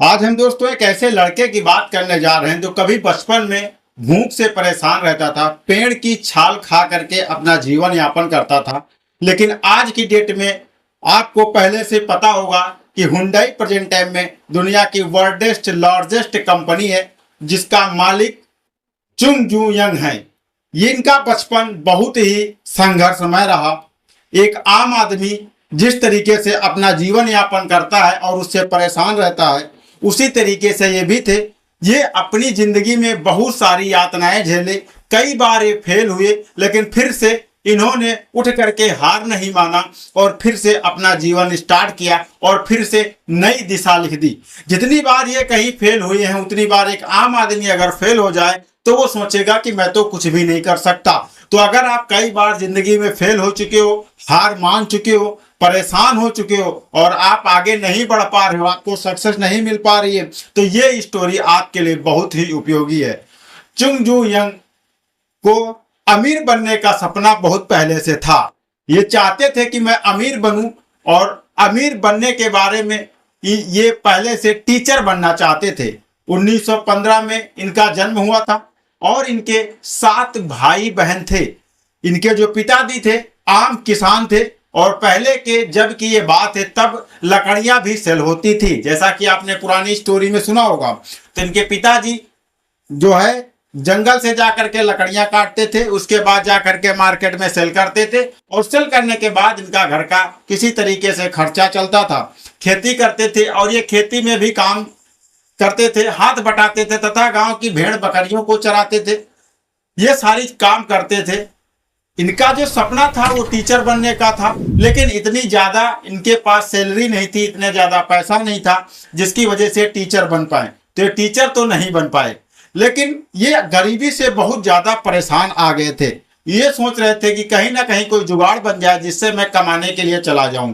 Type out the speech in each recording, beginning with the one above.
आज हम दोस्तों एक ऐसे लड़के की बात करने जा रहे हैं जो कभी बचपन में भूख से परेशान रहता था, पेड़ की छाल खा करके अपना जीवन यापन करता था। लेकिन आज की डेट में आपको पहले से पता होगा कि हुंडई प्रेजेंट टाइम में दुनिया की वर्ल्डेस्ट लार्जेस्ट कंपनी है, जिसका मालिक चुंग जू यंग है। ये इनका बचपन बहुत ही संघर्षमय रहा। एक आम आदमी जिस तरीके से अपना जीवन यापन करता है और उससे परेशान रहता है, उसी तरीके से ये भी थे। ये अपनी जिंदगी में बहुत सारी यातनाएं झेले, कई बार ये फेल हुए, लेकिन फिर से इन्होंने उठ करके हार नहीं माना और फिर से अपना जीवन स्टार्ट किया और फिर से नई दिशा लिख दी। जितनी बार ये कहीं फेल हुए हैं, उतनी बार एक आम आदमी अगर फेल हो जाए तो वो सोचेगा कि मैं तो कुछ भी नहीं कर सकता। तो अगर आप कई बार जिंदगी में फेल हो चुके हो, हार मान चुके हो, परेशान हो चुके हो और आप आगे नहीं बढ़ पा रहे हो, आपको सक्सेस नहीं मिल पा रही है, तो ये स्टोरी आपके लिए बहुत ही उपयोगी है। चुंग जू यंग को अमीर बनने का सपना बहुत पहले से था। ये चाहते थे कि मैं अमीर बनूं और अमीर बनने के बारे में ये पहले से टीचर बनना चाहते थे। 1915 में इनका जन्म हुआ था और इनके 7 भाई बहन थे। इनके जो पिताजी थे आम किसान थे और पहले के जब की ये बात है तब लकड़ियां भी सेल होती थी, जैसा कि आपने पुरानी स्टोरी में सुना होगा। तो इनके पिताजी जो है जंगल से जाकर के लकड़ियां काटते थे, उसके बाद जाकर के मार्केट में सेल करते थे और सेल करने के बाद इनका घर का किसी तरीके से खर्चा चलता था। खेती करते थे और ये खेती में भी काम करते थे, हाथ बटाते थे तथा गांव की भेड़ बकरियों को चराते थे। ये सारी काम करते थे। इनका जो सपना था वो टीचर बनने का था, लेकिन इतनी ज़्यादा इनके पास सैलरी नहीं थी, इतने ज़्यादा पैसा नहीं था जिसकी वजह से टीचर बन पाए। तो ये टीचर तो नहीं बन पाए, लेकिन ये गरीबी से बहुत ज़्यादा परेशान आ गए थे। ये सोच रहे थे कि कहीं ना कहीं कोई जुगाड़ बन जाए जिससे मैं कमाने के लिए चला जाऊं।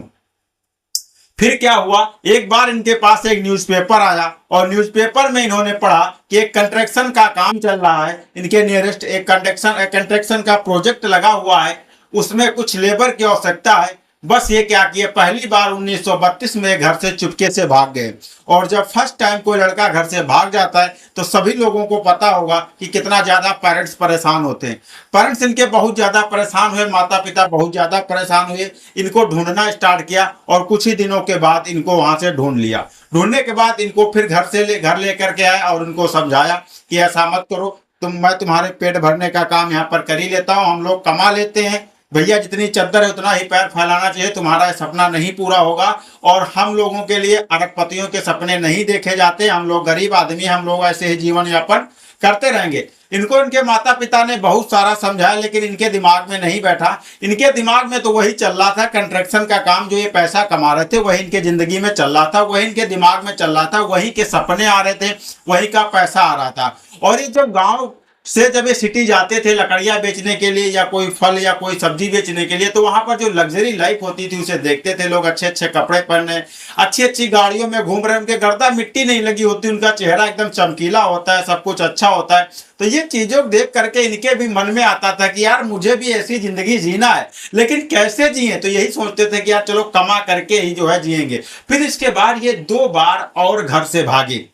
फिर क्या हुआ, एक बार इनके पास एक न्यूज़पेपर आया और न्यूज़पेपर में इन्होंने पढ़ा कि एक कंस्ट्रक्शन का काम चल रहा है। इनके नियरेस्ट एक कंस्ट्रक्शन का प्रोजेक्ट लगा हुआ है, उसमें कुछ लेबर की आवश्यकता है। बस ये क्या किए, पहली बार 1932 में घर से चुपके से भाग गए। और जब फर्स्ट टाइम कोई लड़का घर से भाग जाता है तो सभी लोगों को पता होगा कि कितना ज़्यादा पेरेंट्स परेशान होते हैं। पेरेंट्स इनके बहुत ज़्यादा परेशान हुए, माता पिता बहुत ज़्यादा परेशान हुए, इनको ढूंढना स्टार्ट किया और कुछ ही दिनों के बाद इनको वहाँ से ढूंढ लिया। ढूंढने के बाद इनको फिर घर लेकर के आया और उनको समझाया कि ऐसा मत करो, मैं तुम्हारे पेट भरने का काम यहाँ पर कर ही लेता हूँ, हम लोग कमा लेते हैं भैया, जितनी चद्दर है उतना ही पैर फैलाना चाहिए, तुम्हारा सपना नहीं पूरा होगा। और हम लोगों के लिए अरबपतियों के सपने नहीं देखे जाते, हम लोग गरीब आदमी, हम लोग ऐसे ही जीवन यापन करते रहेंगे। इनको इनके माता पिता ने बहुत सारा समझाया, लेकिन इनके दिमाग में नहीं बैठा। इनके दिमाग में तो वही चल रहा था, कंस्ट्रक्शन का काम जो ये पैसा कमा रहे थे वही इनके जिंदगी में चल रहा था, वही इनके दिमाग में चल रहा था, वही के सपने आ रहे थे, वही का पैसा आ रहा था। और ये जब गाँव से जब ये सिटी जाते थे लकड़ियां बेचने के लिए या कोई फल या कोई सब्जी बेचने के लिए, तो वहां पर जो लग्जरी लाइफ होती थी उसे देखते थे लोग। अच्छे अच्छे कपड़े पहने, अच्छी अच्छी गाड़ियों में घूम रहे, उनके गर्दा मिट्टी नहीं लगी होती, उनका चेहरा एकदम चमकीला होता है, सब कुछ अच्छा होता है। तो ये चीजों देख करके इनके भी मन में आता था कि यार मुझे भी ऐसी जिंदगी जीना है, लेकिन कैसे जिए। तो यही सोचते थे कि यार चलो कमा करके ही जो है जिएंगे। फिर इसके बाद ये 2 बार और घर से भागे।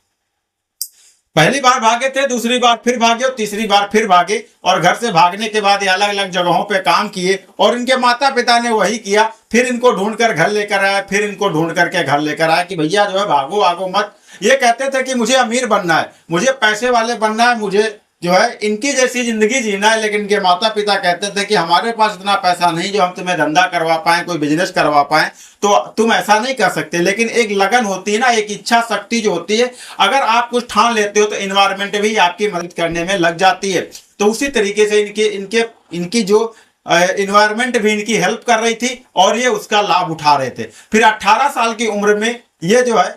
पहली बार भागे थे, दूसरी बार फिर भागे और तीसरी बार फिर भागे। और घर से भागने के बाद ये अलग अलग जगहों पे काम किए और इनके माता पिता ने वही किया। फिर इनको ढूंढ कर घर लेकर आया, फिर इनको ढूंढ करके घर लेकर आया कि भैया जो है भागो भागो मत। ये कहते थे कि मुझे अमीर बनना है, मुझे पैसे वाले बनना है, मुझे जो है इनकी जैसी जिंदगी जीना है। लेकिन इनके माता पिता कहते थे कि हमारे पास इतना पैसा नहीं जो हम तुम्हें धंधा करवा पाएं, कोई बिजनेस करवा पाएं, तो तुम ऐसा नहीं कर सकते। लेकिन एक लगन होती है ना, एक इच्छा शक्ति जो होती है, अगर आप कुछ ठान लेते हो तो इन्वायरमेंट भी आपकी मदद करने में लग जाती है। तो उसी तरीके से इनकी जो इन्वायरमेंट भी इनकी हेल्प कर रही थी और ये उसका लाभ उठा रहे थे। फिर 18 साल की उम्र में ये जो है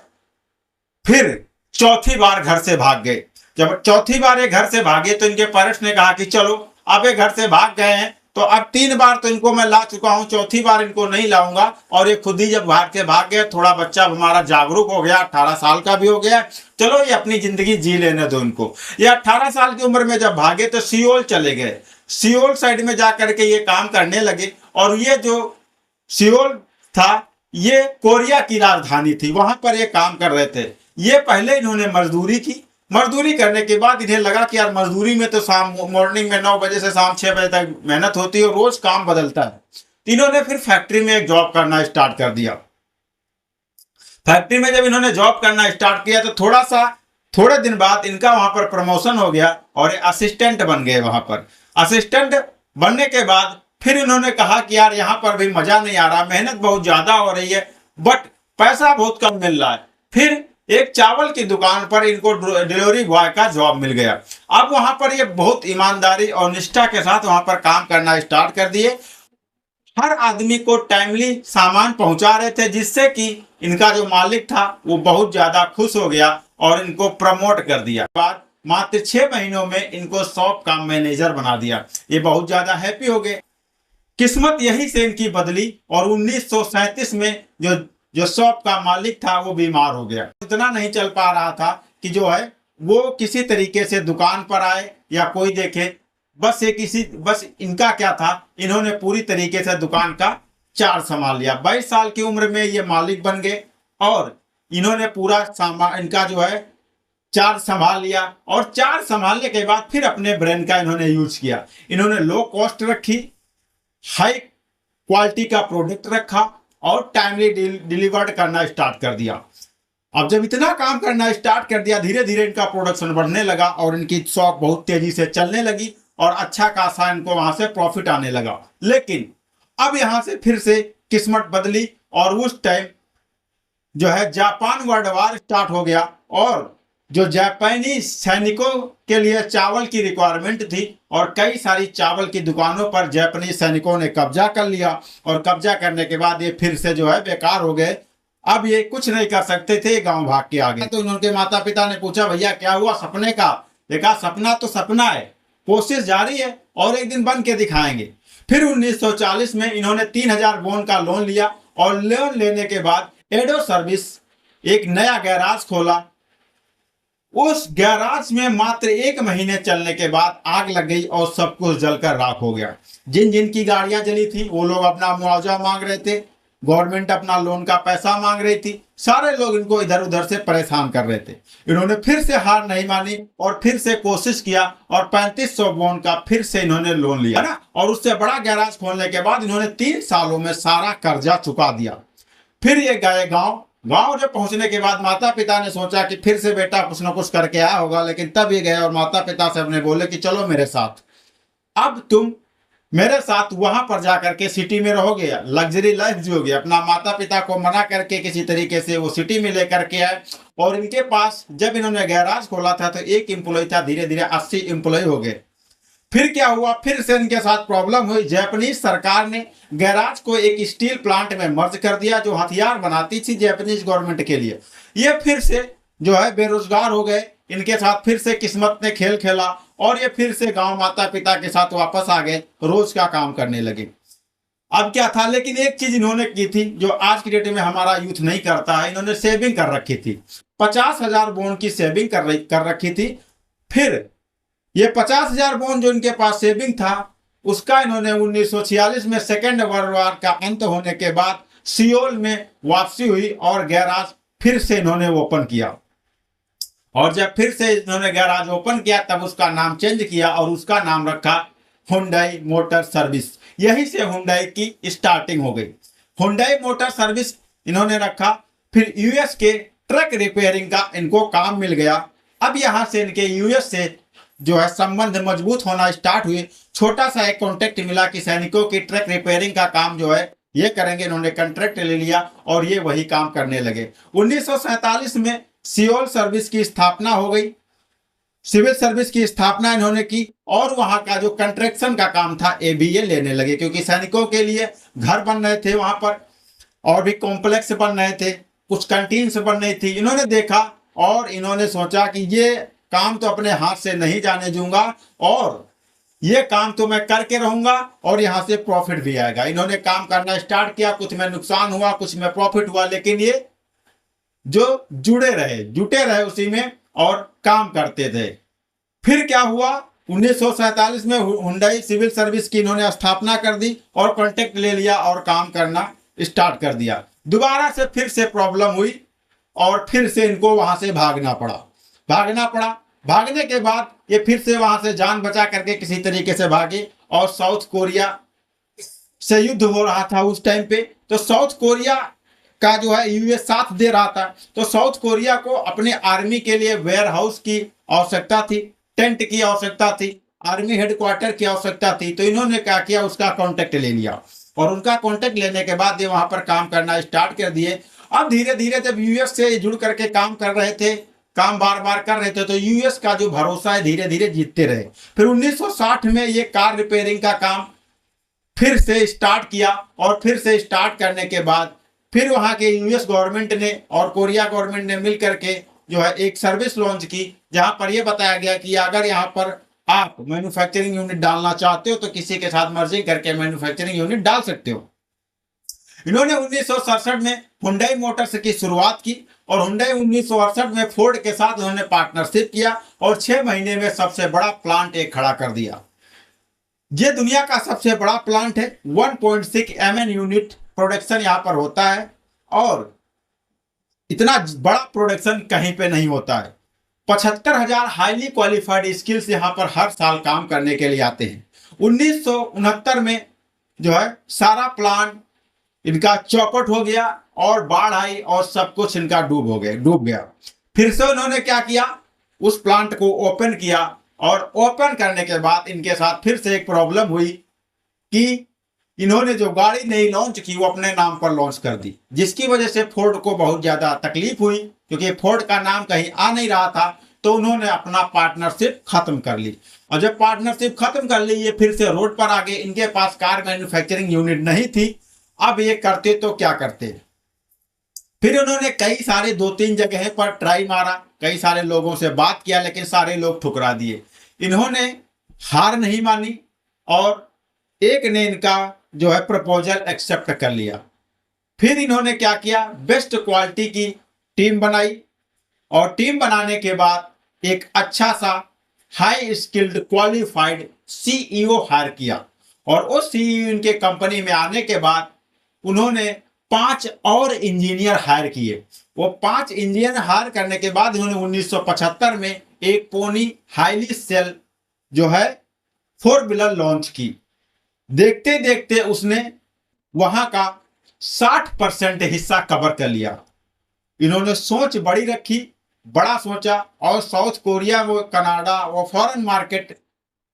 फिर चौथी बार घर से भाग गए। जब चौथी बार ये घर से भागे तो इनके पेरेंट्स ने कहा कि चलो अब ये घर से भाग गए हैं तो अब 3 बार तो इनको मैं ला चुका हूं, चौथी बार इनको नहीं लाऊंगा। और ये खुद ही जब भाग गए, थोड़ा बच्चा हमारा जागरूक हो गया, 18 साल का भी हो गया, चलो ये अपनी जिंदगी जी लेने दो इनको। ये 18 साल की उम्र में जब भागे तो सियोल चले गए। सियोल साइड में जा करके ये काम करने लगे और ये जो सियोल था ये कोरिया की राजधानी थी, वहां पर ये काम कर रहे थे। ये पहले इन्होंने मजदूरी की। मजदूरी करने के बाद इन्हें लगा कि यार मजदूरी में तो शाम मॉर्निंग में 9 बजे से शाम 6 बजे तक मेहनत होती है और रोज काम बदलता है। तो इन्होंने फिर फैक्ट्री में एक जॉब करना स्टार्ट कर दिया। फैक्ट्री में जब इन्होंने जॉब करना स्टार्ट किया तो थोड़े दिन बाद इनका वहां पर प्रमोशन हो गया और असिस्टेंट बन गए वहां पर। असिस्टेंट बनने के बाद फिर इन्होंने कहा कि यार यहाँ पर भी मजा नहीं आ रहा, मेहनत बहुत ज्यादा हो रही है बट पैसा बहुत कम मिल रहा है। फिर एक चावल की दुकान पर इनको डिलीवरी बॉय का जॉब मिल गया। अब वहां पर ये बहुत ईमानदारी और निष्ठा के साथ वहां पर काम करना स्टार्ट कर दिए। हर आदमी को टाइमली सामान पहुंचा रहे थे, जिससे कि इनका जो मालिक था वो बहुत ज्यादा खुश हो गया और इनको प्रमोट कर दिया। बाद मात्र 6 महीनों में इनको शॉप का मैनेजर बना दिया। ये बहुत ज्यादा हैप्पी हो गए। किस्मत यही से इनकी बदली और 1937 में जो शॉप का मालिक था वो बीमार हो गया। इतना नहीं चल पा रहा था कि जो है वो किसी तरीके से दुकान पर आए या कोई देखे। बस इनका क्या था, इन्होंने पूरी तरीके से दुकान का चार्ज संभाल लिया। 22 साल की उम्र में ये मालिक बन गए और इन्होंने पूरा सामान इनका जो है चार्ज संभाल लिया। और चार्ज संभालने के बाद फिर अपने ब्रेन का इन्होंने यूज किया। इन्होंने लो कॉस्ट रखी, हाई क्वालिटी का प्रोडक्ट रखा और टाइमली डिलीवर्ड करना स्टार्ट कर दिया। अब जब इतना काम करना स्टार्ट कर दिया, धीरे धीरे इनका प्रोडक्शन बढ़ने लगा और इनकी शॉप बहुत तेजी से चलने लगी और अच्छा खासा इनको वहां से प्रॉफिट आने लगा। लेकिन अब यहां से फिर से किस्मत बदली और उस टाइम जो है जापान वर्ल्ड वार स्टार्ट हो गया और जो जापानी सैनिकों के लिए चावल की रिक्वायरमेंट थी और कई सारी चावल की दुकानों पर जापानी सैनिकों ने कब्जा कर लिया। और कब्जा करने के बाद ये फिर से जो है बेकार हो गए। अब ये कुछ नहीं कर सकते थे, गांव भाग के आ गए। तो उनके माता पिता ने पूछा, भैया क्या हुआ सपने का? देखा सपना तो सपना है, कोशिश जारी है और एक दिन बन के दिखाएंगे। फिर 1940 में इन्होंने 3000 वॉन का लोन लिया और लोन लेने के बाद एडो सर्विस एक नया गैराज खोला। उस गैराज में मात्र 1 महीने चलने के बाद आग लग गई और सब कुछ जलकर राख हो गया। जिन जिन की गाड़ियां जली थी वो लोग अपना मुआवजा मांग रहे थे, गवर्नमेंट अपना लोन का पैसा मांग रही थी, सारे लोग इनको इधर उधर से परेशान कर रहे थे। इन्होंने फिर से हार नहीं मानी और फिर से कोशिश किया और 3500 वॉन का फिर से इन्होंने लोन लिया ना। और उससे बड़ा गैराज खोलने के बाद इन्होंने 3 सालों में सारा कर्जा चुका दिया। फिर ये गए गांव जब पहुंचने के बाद माता पिता ने सोचा कि फिर से बेटा कुछ ना कुछ करके आया होगा, लेकिन तब ये गए और माता पिता से अपने बोले कि चलो मेरे साथ, अब तुम मेरे साथ वहां पर जाकर के सिटी में रहोगे, लग्जरी लाइफ जियोगे। अपना माता पिता को मना करके किसी तरीके से वो सिटी में लेकर के आए। और इनके पास जब इन्होंने गैराज खोला था तो 1 एम्प्लॉय था, धीरे धीरे 80 एम्प्लॉय हो गए। फिर क्या हुआ, फिर से इनके साथ प्रॉब्लम हुई। जापानीज सरकार ने गैराज को एक स्टील प्लांट में मर्ज कर दिया जो हथियार बनाती थी जापानीज गवर्नमेंट के लिए। ये फिर से जो है बेरोजगार हो गए। इनके साथ फिर से किस्मत ने खेल खेला और ये फिर से गांव माता पिता के साथ वापस आ गए, रोज का काम करने लगे। अब क्या था, लेकिन एक चीज इन्होंने की थी जो आज की डेट में हमारा यूथ नहीं करता है। इन्होंने सेविंग कर रखी थी, 50,000 वॉन की सेविंग कर रखी थी। फिर ये 50,000 वॉन जो इनके पास सेविंग था उसका इन्होंने 1946 में सेकेंड वर्ल्ड वॉर का अंत होने के बाद सियोल में वापसी हुई और गैराज फिर से इन्होंने ओपन किया। और जब फिर से इन्होंने गैराज ओपन किया तब उसका नाम चेंज किया और उसका नाम रखा हुंडई मोटर सर्विस। यही से हुंडई की स्टार्टिंग हो गई। हुंडई मोटर सर्विस इन्होंने रखा। फिर यूएस के ट्रक रिपेयरिंग का इनको काम मिल गया। अब यहां से इनके यूएस से जो है संबंध मजबूत होना स्टार्ट हुए। छोटा सा एक कॉन्ट्रैक्ट मिला कि सैनिकों की ट्रक रिपेयरिंग का काम जो है ये करेंगे। इन्होंने कॉन्ट्रैक्ट ले लिया और ये वही काम करने लगे। 1947 में सियोल सर्विस की स्थापना हो गई। सिविल सर्विस की स्थापना इन्होंने की और वहां का जो कंस्ट्रक्शन का काम था ये लेने लगे, क्योंकि सैनिकों के लिए घर बन रहे थे वहां पर और भी कॉम्प्लेक्स बन रहे थे, कुछ कैंटीन्स बन रही थी। इन्होंने देखा और इन्होंने सोचा कि ये काम तो अपने हाथ से नहीं जाने दूंगा और ये काम तो मैं करके रहूंगा और यहाँ से प्रॉफिट भी आएगा। इन्होंने काम करना स्टार्ट किया, कुछ में नुकसान हुआ कुछ में प्रॉफिट हुआ, लेकिन ये जो जुटे रहे उसी में और काम करते थे। फिर क्या हुआ, 1947 में हुंडई सिविल सर्विस की इन्होंने स्थापना कर दी और कॉन्ट्रैक्ट ले लिया और काम करना स्टार्ट कर दिया। दोबारा से फिर से प्रॉब्लम हुई और फिर से इनको वहां से भागना पड़ा। भागने के बाद ये फिर से वहां से जान बचा करके किसी तरीके से भागे, और साउथ कोरिया से युद्ध हो रहा था उस टाइम पे। तो साउथ कोरिया का जो है यूएस साथ दे रहा था, तो साउथ कोरिया को अपने आर्मी के लिए वेयर हाउस की आवश्यकता थी, टेंट की आवश्यकता थी, आर्मी हेडक्वार्टर की आवश्यकता थी। तो इन्होंने क्या किया, उसका कांटेक्ट ले लिया, और उनका कांटेक्ट लेने के बाद ये वहां पर काम करना स्टार्ट कर दिए। अब धीरे धीरे जब यूएस से जुड़ करके काम कर रहे थे, काम बार बार कर रहे थे, तो यूएस का जो भरोसा है धीरे धीरे जीतते रहे। फिर 1960 में ये कार रिपेयरिंग का काम फिर से स्टार्ट किया, और फिर से स्टार्ट करने के बाद फिर वहां के यूएस गवर्नमेंट ने और कोरिया गवर्नमेंट ने मिल करके जो है एक सर्विस लॉन्च की, जहां पर यह बताया गया कि अगर यहाँ पर आप मैन्युफैक्चरिंग यूनिट डालना चाहते हो तो किसी के साथ मर्जिंग करके मैन्युफैक्चरिंग यूनिट डाल सकते हो। इन्होंने 1967 में हुंडई मोटर्स की शुरुआत की, और हुंडई 1968 में फोर्ड के साथ उन्होंने पार्टनरशिप किया, और 6 महीने में सबसे बड़ा प्लांट एक खड़ा कर दिया। ये दुनिया का सबसे बड़ा प्लांट है, 1.6 MN यूनिट प्रोडक्शन यहाँ पर होता है, और इतना बड़ा प्रोडक्शन कहीं पे नहीं होता है। 75,000 हाईली क्वालिफाइड स्किल्स यहाँ पर हर साल काम करने के लिए आते हैं। 1969 में जो है सारा प्लांट इनका चौपट हो गया, और बाढ़ आई और सब कुछ इनका डूब गया। फिर से उन्होंने क्या किया, उस प्लांट को ओपन किया, और ओपन करने के बाद इनके साथ फिर से एक प्रॉब्लम हुई कि इन्होंने जो गाड़ी नई लॉन्च की वो अपने नाम पर लॉन्च कर दी, जिसकी वजह से फोर्ड को बहुत ज्यादा तकलीफ हुई, क्योंकि फोर्ड का नाम कहीं आ नहीं रहा था। तो उन्होंने अपना पार्टनरशिप खत्म कर ली, और जब पार्टनरशिप खत्म कर ली, ये फिर से रोड पर आ गए। इनके पास कार मैन्युफैक्चरिंग यूनिट नहीं थी। अब ये करते तो क्या करते, फिर उन्होंने कई सारे 2-3 जगह पर ट्राई मारा, कई सारे लोगों से बात किया, लेकिन सारे लोग ठुकरा दिए। इन्होंने हार नहीं मानी, और एक ने इनका जो है प्रपोजल एक्सेप्ट कर लिया। फिर इन्होंने क्या किया, बेस्ट क्वालिटी की टीम बनाई, और टीम बनाने के बाद एक अच्छा सा high skilled qualified CEO hire किया, और उस सीईओ इनके कंपनी में आने के बाद उन्होंने 5 और इंजीनियर हायर किए। वो 5 इंजीनियर हायर करने के बाद उन्होंने 1975 में एक पोनी हाईली सेल जो है 4 व्हीलर लॉन्च की। देखते देखते उसने वहां का 60% हिस्सा कवर कर लिया। इन्होंने सोच बड़ी रखी, बड़ा सोचा, और साउथ कोरिया व कनाडा व फॉरेन मार्केट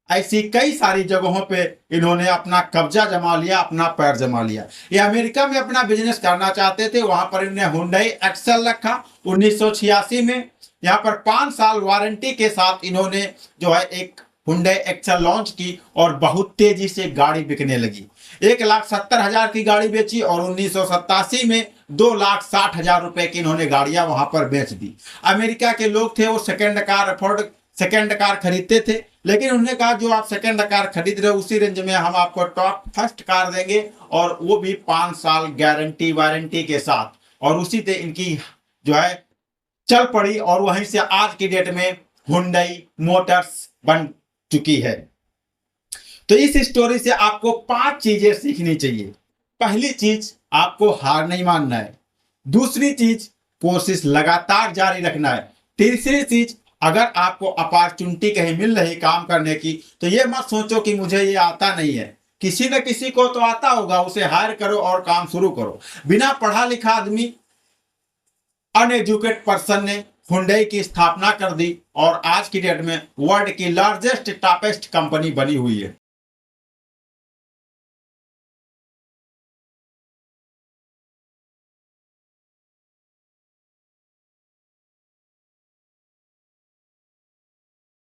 ऐसी कई सारी जगहों पे इन्होंने अपना कब्जा जमा लिया, अपना पैर जमा लिया। ये अमेरिका में अपना बिजनेस करना चाहते थे, वहां पर इन्होंने हुंडई एक्सेल रखा 1986 में। यहाँ पर 5 साल वारंटी के साथ इन्होंने जो है एक हुंडई एक्सेल लॉन्च की, और बहुत तेजी से गाड़ी बिकने लगी। 1,70,000 की गाड़ी बेची, और 1987 में 2,60,000 रुपए की इन्होंने गाड़ियां वहां पर बेच दी। अमेरिका के लोग थे, वो सेकेंड कार खरीदते थे, लेकिन उन्होंने कहा जो आप सेकेंड कार खरीद रहे हो उसी रेंज में हम आपको टॉप फर्स्ट कार देंगे, और वो भी 5 साल गारंटी वारंटी के साथ। और उसी से इनकी जो है चल पड़ी, और वहीं से आज की डेट में हुंडई मोटर्स बन चुकी है। तो इस स्टोरी से आपको 5 चीजें सीखनी चाहिए। पहली चीज, आपको हार नहीं मानना है। दूसरी चीज, कोशिश लगातार जारी रखना है। तीसरी चीज, अगर आपको अपॉर्चुनिटी कहीं मिल रही काम करने की, तो ये मत सोचो कि मुझे ये आता नहीं है। किसी न किसी को तो आता होगा, उसे हायर करो और काम शुरू करो। बिना पढ़ा लिखा आदमी, अनएजुकेटेड पर्सन ने हुंडई की स्थापना कर दी, और आज की डेट में वर्ल्ड की लार्जेस्ट टॉपेस्ट कंपनी बनी हुई है।